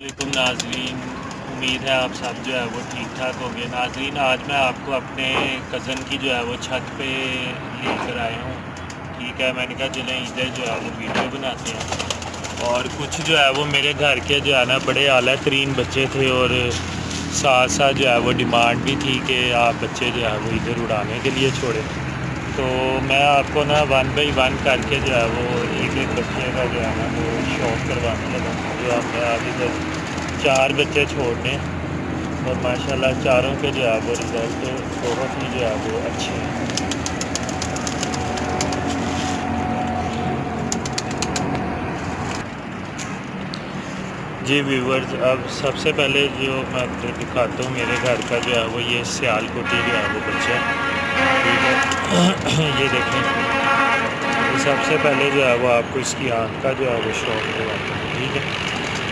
علیکم ناظرین، امید ہے آپ سب جو ہے وہ ٹھیک ٹھاک ہوں گے۔ ناظرین، آج میں آپ کو اپنے کزن کی جو ہے وہ چھت پہ لے کر آیا ہوں، ٹھیک ہے۔ میں نے کہا چلیں ادھر جو ہے وہ ویڈیو بناتے ہیں، اور کچھ جو ہے وہ میرے گھر کے جو ہے نا بڑے اعلیٰ ترین بچے تھے، اور ساتھ ساتھ جو ہے وہ ڈیمانڈ بھی تھی کہ آپ بچے جو ہے وہ ادھر اڑانے کے لیے چھوڑیں۔ تو میں آپ کو نا 1 بائی 1 کر کے جو ہے وہ ایک ایک بچے کا جو ہے نا وہ شوق کروانے لگا۔ جو ہم نے آج ادھر 4 بچے چھوڑنے، اور ماشاءاللہ چاروں کے جو ہے وہ رزلٹ بہت ہی جو ہے وہ اچھے ہیں۔ جی ویورز، اب سب سے پہلے جو میں آپ کو دکھاتا ہوں میرے گھر کا جو ہے وہ یہ سیال کوٹی جو ہے وہ بچہ ہے، ٹھیک ہے۔ یہ دیکھیں، سب سے پہلے جو ہے وہ آپ کو اس کی آنکھ کا جو ہے وہ شوق کرواتا ہوں، ٹھیک ہے۔